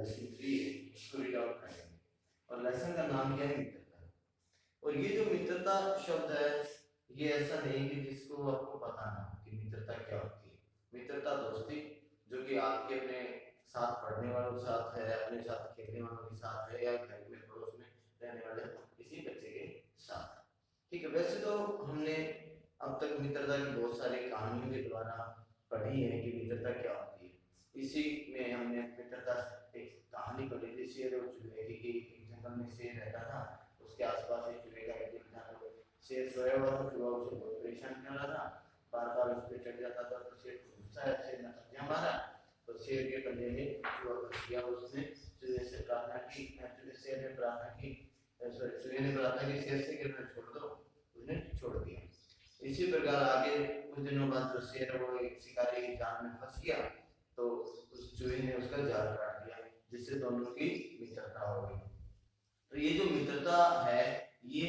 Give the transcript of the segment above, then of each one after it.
Lesson 3 है, इसको read out करेंगे। और लेसन का नाम क्या है? मित्रता। और ये जो मित्रता शब्द है, ये ऐसा नहीं कि जिसको आपको पता ना कि मित्रता क्या होती है। मित्रता दोस्ती जो कि आपके अपने साथ पढ़ने वालों के साथ है, अपने साथ खेलने वालों के साथ है, या घर में पड़ोस में रहने वाले किसी बच्चे के साथ। ठीक है, वैसे तो हमने अब तक मित्रता की बहुत सारी कहानियों के द्वारा पढ़ी है कि मित्रता क्या होती है। इसी में हमने मित्रता एक कहानी पढ़ी थी, शेर और चूहे की। एक जंगल में शेर रहता था, उसके आसपास एक चूहे का एक दिन था। शेर सोया हुआ था, चूहा उसे बहुत परेशान कर रहा था, बार बार उस पर चढ़ जाता था। तो शेर को गुस्सा है, शेर ने धज्जियां मारा, तो शेर के कंधे में चूहा फंस गया। उसने चूहे से प्रार्थना की, शेर ने प्रार्थना की, चूहे ने प्रार्थना की शेर से कि मैं छोड़ दो, उसने छोड़ दिया। इसी प्रकार आगे कुछ दिनों बाद जो शेर वो एक शिकारी की जाल में फंस गया, तो उस चूहे ने उसका जाल काट दिया, जिससे दोनों की मित्रता हो गई। तो ये जो मित्रता है, ये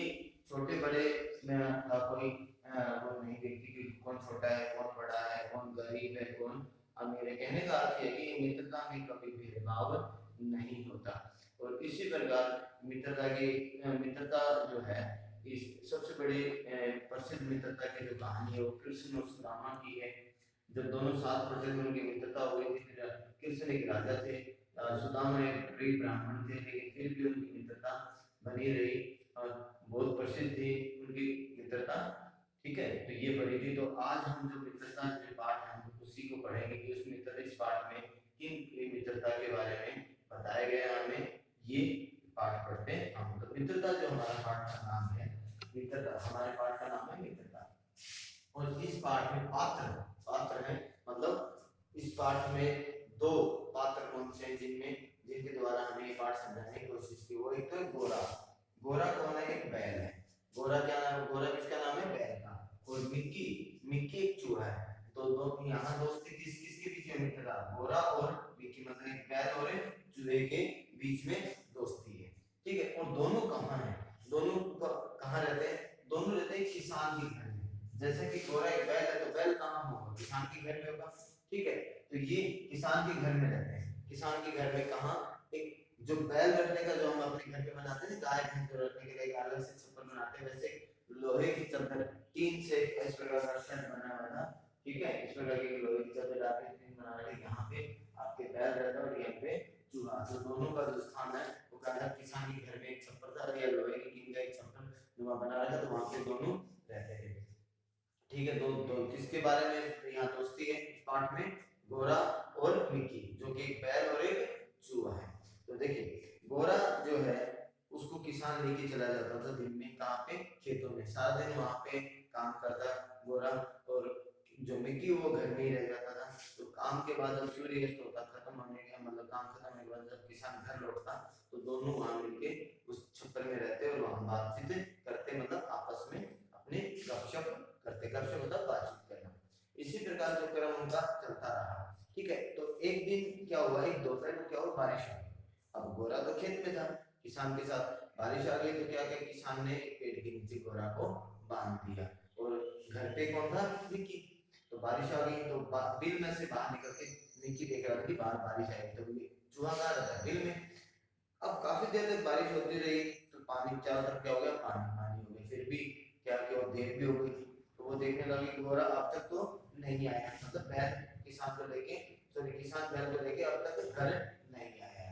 छोटे बड़े में कोई वो नहीं देखती कि कौन छोटा है, कौन बड़ा है, कौन गरीब है, कौन अमीर है। कहने का अर्थ है कि मित्रता में कभी भेदभाव नहीं होता। और इसी प्रकार मित्रता जो है, इस सबसे बड़ी प्रसिद्ध मित्रता की जो कहानी है वो कृष्ण और सुदामा की है। जब दोनों साथ पढ़ते थे उनकी मित्रता हुई थी। कृष्ण एक राजा थे, सुदामा एक गरीब ब्राह्मण थे, लेकिन फिर भी उनकी मित्रता बनी रही और बहुत प्रसिद्ध थी उनकी मित्रता। ठीक है, तो ये पढ़ी थी। तो आज हम जो मित्रता के पाठ है हम उसी को पढ़ेंगे कि उस मित्रता इस पाठ में किन मित्रता के बारे में बताया गया हमें, ये पाठ पढ़ते हैं हम। तो मित्रता जो हमारा पाठ का नाम है, मित्रता हमारे पाठ का नाम है मित्रता। और इस पाठ में पात्र है, मतलब इस पाठ में दो पात्र कौन से हैं जिनके द्वारा हमें ये पाठ समझाने की कोशिश की। वो एक तो गोरा। गोरा कौन है? एक बैल है। गोरा क्या नाम है? गोरा किसका नाम है? बैल का। और मिक्की एक चूहा है। तो दो यहाँ दोस्ती किसके बीच में? मित्रता गोरा और मिक्की, मतलब एक बैल और एक चूहे के बीच में दोस्ती है। ठीक है, और दोनों कहाँ है? दोनों कहाँ रहते हैं? दोनों रहते हैं किसान के घर में। जैसे कि गोरा एक बैल है, तो बैल कहाँ होगा? किसान के घर में होगा। ठीक है, तो ये किसान के घर में रहते हैं। किसान के घर में कहाँ? एक जो बैल रखने का जो हम अपने घर पे बनाते हैं, गाय भैंस को रखने के लिए एक अलग से छप्पर बनाते हैं, वैसे लोहे की चादर टीन से इस प्रकार का शेड बना हुआ था। ठीक है, इस प्रकार की लोहे की चादर डाल के बना रहे, यहाँ पे आपके बैल रहता है और यहाँ पे चूहा। तो दोनों का जो स्थान है वो कहता है किसान के घर में एक छप्पर था या लोहे की टीन का एक छप्पर जो वहां बना रहा था, तो वहां पे दोनों रहते थे। ठीक है, तो किसके बारे में यहाँ दोस्ती है इस पाठ में? गोरा और मिक्की, जो कि एक बैल और एक चूहा है। तो देखिए, गोरा जो है उसको किसान लेके चला जाता था दिन में, कहाँ पे? खेतों में। सारा दिन वहां पे काम करता गोरा, और जो मिक्की वो घर में ही रह जाता था। तो काम के बाद जब सूर्यास्त होता, खत्म होने का मतलब काम खत्म होने के बाद जब किसान घर लौटता, तो दोनों वहां मिलके उस छप्पर में रहते और वहां बातचीत करते, मतलब आपस में अपने गपशप करते। गपशप मतलब बातचीत करना। इसी प्रकार जो क्रम उनका चलता रहा। ठीक है, तो एक दिन क्या हुआ, एक दोपहर को क्या हुआ, बारिश आ गई। अब गोरा तो खेत में था किसान के साथ, बारिश आ गई तो क्या किया किसान ने? एक पेड़ के नीचे गोरा को बांध दिया, और घर पे कौन था? मिक्की। तो बारिश आ गई तो बिल में से बाहर निकल के मिक्की देख रहा था कि बाहर बारिश आई, तो चूहा कहाँ रहता है? बिल में। अब काफी देर तक बारिश होती रही, तो पानी चारों तरफ क्या हो गया? पानी हो गया। फिर भी क्या किया, देर भी हो गई थी, तो वो देखने लगी कि गोरा अब तक तो नहीं आया, मतलब बैल किसान को लेके, सॉरी किसान बैल को लेके अब तक घर नहीं आया है।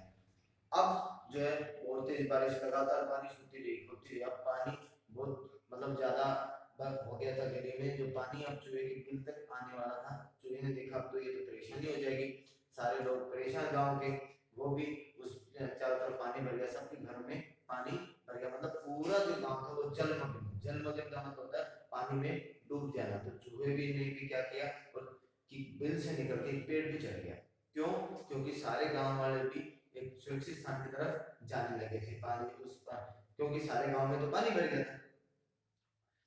अब जो है बहुत तेज बारिश, लगातार बारिश होती रही। अब पानी बहुत मतलब ज्यादा हो गया था गली में, जो पानी अब चूहे के बिल तक आने वाला था। चूहे ने देखा अब तो ये तो परेशानी हो जाएगी, सारे लोग परेशान गांव के, वो भी उस चारों तरफ पानी भर गया, सबके घरों में पानी भर गया, मतलब पूरा जो गांव था वो जलमग्न। जलमग्न का मतलब होता है पानी में डूब जाना। तो चूहे भी ने भी क्या किया, और कि बिल से निकल के एक पेड़ पे चढ़ गया। क्यों? क्योंकि सारे गांव वाले भी एक सुरक्षित स्थान की तरफ जाने लगे थे पानी उस पर, क्योंकि सारे गांव में तो पानी भर गया था।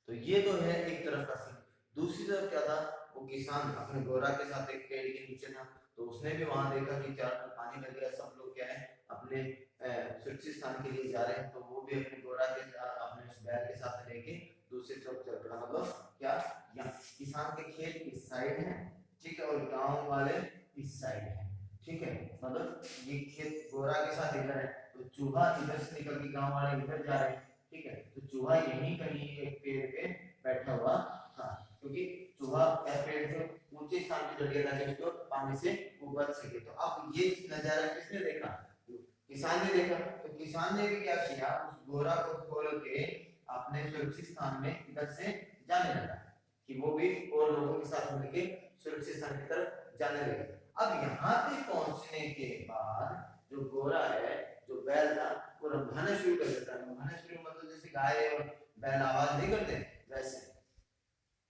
तो ये तो है एक तरफ का सीन। दूसरी तरफ क्या था, वो किसान अपने गोरा के साथ एक पेड़ के नीचे था, तो उसने भी वहां देखा कि चारों तरफ पानी भर गया, सब लोग क्या है अपने सुरक्षित स्थान के लिए जा रहे हैं। तो वो भी अपने गोरा के साथ, अपने उस बैल के साथ लेके दूसरी तरफ चल पड़ा। मतलब क्या, यहाँ किसान के खेत इस साइड है, ठीक है, और गांव वाले इस साइड है। ठीक है, मतलब ये खेत गोरा के साथ इधर है, तो चूहा इधर से निकल के गांव वाले इधर जा रहे हैं, ठीक है, तो चूहा यहीं कहीं एक पेड़ पे बैठा हुआ था, क्योंकि चूहा पेड़ से ऊंचे स्थान पे चढ़ गया ताकि उसको पानी से वो बच सके। तो अब ये नजारा किसने देखा? किसान ने देखा। तो किसान ने भी क्या किया, उस गोरा को खोल के अपने सुरक्षित स्थान में इधर से जाने लगा, कि वो भी और लोगों के साथ मिलकर सुरक्षित स्थान की तरफ जाने लगे। अब यहाँ पे पहुंचने के बाद जो गोरा है, जो बैल था, वो रंभाना शुरू कर देता है। रंभाना शुरू मतलब जैसे गाय और बैल आवाज नहीं करते वैसे।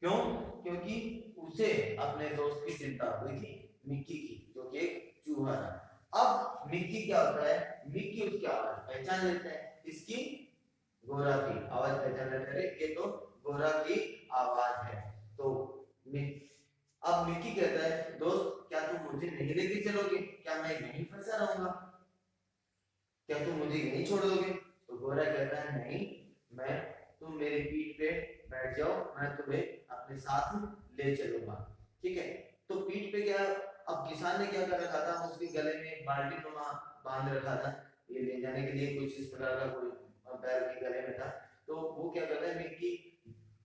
क्यों? क्योंकि उसे अपने दोस्त की चिंता हुई थी, मिक्की की, जो कि एक चूहा था। अब मिक्की क्या होता है, मिक्की उसकी आवाज पहचान लेता है, इसकी गोरा की आवाज पहचान लेता है, ये तो गोरा की आवाज है। तो अब मिक्की कहता है, दोस्त क्या तुम मुझे नहीं लेके चलोगे? क्या मैं यहीं फंसा रहूंगा? क्या तुम मुझे यहीं छोड़ोगे? तो गोरा कहता है, नहीं, मैं तुम मेरी पीठ पे बैठ जाओ, मैं तुम्हें अपने साथ ले चलूंगा। ठीक है, तो पीठ पे क्या, अब किसान ने क्या कर रखा था, उसके गले में एक बाल्टी नुमा बांध रखा था, ये ले जाने के लिए कुछ इस प्रकार का कोई बैल के गले में था। तो वो क्या करता है, मिक्की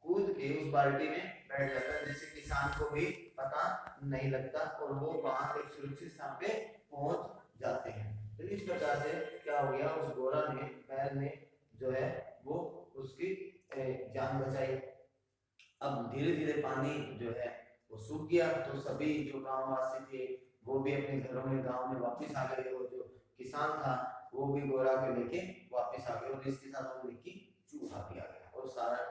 कूद के उस बाल्टी में बैठ जाता है, जिससे किसान को भी पता नहीं लगता और वो वहां एक सुरक्षित स्थान पे पहुंच जाते हैं। तो इस प्रकार से क्या हो गया, उस गोरा ने, बैल ने जो है वो उसकी जान बचाई। अब धीरे धीरे पानी जो है वो सूख गया, तो सभी जो गांववासी थे वो भी अपने घरों में, गांव में वापस आ गए, और जो किसान था वो भी गोरा को लेके वापस आ गए, और इसके साथ वो मिक्की चूहा भी आ गया, और सारा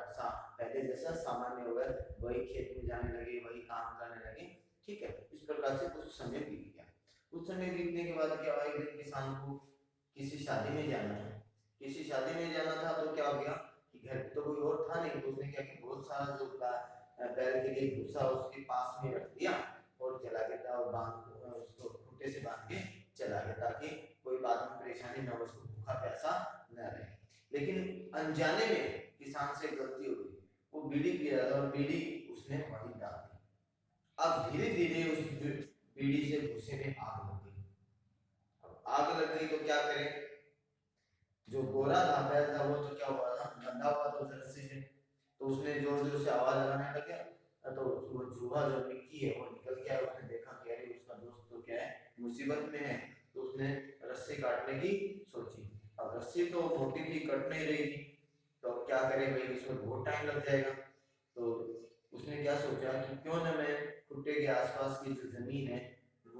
पहले जैसा सामान्य हो गया, वही खेत में जाने लगे, वही काम करने लगे। ठीक है, इस प्रकार से कुछ समय बीत गया। कुछ समय बीतने के बाद क्या हुआ, एक दिन किसान को किसी शादी में जाना था। किसी शादी में जाना था तो क्या हो गया कि घर पे तो कोई और था नहीं, तो उसने क्या कि बहुत सारा जो बैल के लिए भूसा उसके पास में रख दिया और चला गया, और बांध उसको खूंटे से बांध के चला गया, ताकि कोई बाद में परेशानी न हो, उसको भूखा प्यासा न रहे। लेकिन अनजाने में किसान से गलती हो गई, वो बीड़ी पी रहा था और बीड़ी उसने वहीं डाल दी। अब धीरे धीरे उस बीड़ी से भूसे में आग लग गई। अब आग लग गई तो क्या करे, जो गोरा था, बैल था, वो तो क्या हुआ था, बंधा हुआ था उस रस्सी से, तो उसने जोर जोर से आवाज लगाने लगा। तो वो चूहा जो मिक्की है वो निकल के आया, उसने देखा कि अरे उसका दोस्त तो क्या है, मुसीबत में है, तो उसने रस्सी काटने की सोची। अब रस्सी तो मोटी थी, कट नहीं रही थी, तो अब क्या करे भाई, इसमें बहुत टाइम लग जाएगा। तो उसने क्या सोचा कि क्यों ना मैं खुट्टे के आसपास की जो जमीन है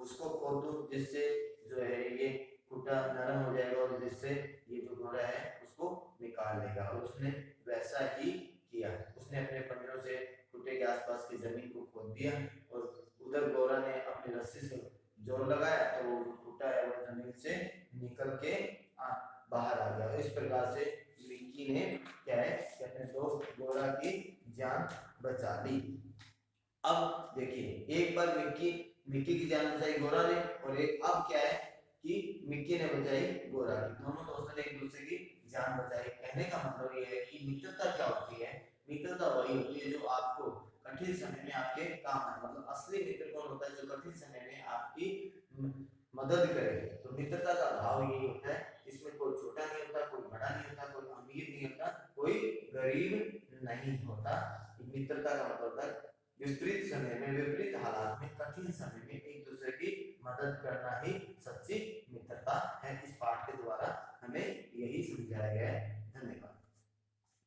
उसको खोद दूं, जिससे जो है ये खुट्टा नरम हो जाएगा, और जिससे ये जो घोड़ा है उसको निकाल लेगा। और उसने वैसा ही किया, उसने अपने पंजों से खुट्टे के आसपास की जमीन को खोद दिया, और उधर गोरा ने अपनी रस्सी से जोर लगाया, तो वो खुट्टा है वो जमीन से निकल के बाहर आ गया। इस प्रकार से मिक्की ने क्या है कि अपने दोस्त गोरा की जान बचा ली। अब देखिए, एक बार मिक्की की जान बचाई गोरा ने, और एक अब क्या है कि मिक्की ने बचाई गोरा की। दोनों दोस्तों ने एक दूसरे की जान बचाई। कहने का मतलब ये है कि मित्रता क्या होती है, मित्रता वही होती है जो आपको कठिन समय में आपके काम आए। मतलब असली मित्र कौन होता है, जो कठिन समय में आपकी मदद करे। तो मित्रता का भाव यही होता है, इसमें कोई छोटा नहीं होता, कोई बड़ा नहीं होता, कोई अमीर नहीं होता, कोई गरीब नहीं होता। मित्रता का मतलब है विपरीत समय में, विपरीत हालात में, कठिन समय में एक दूसरे की मदद करना ही सच्ची मित्रता है। इस पाठ के द्वारा हमें यही समझाया गया है।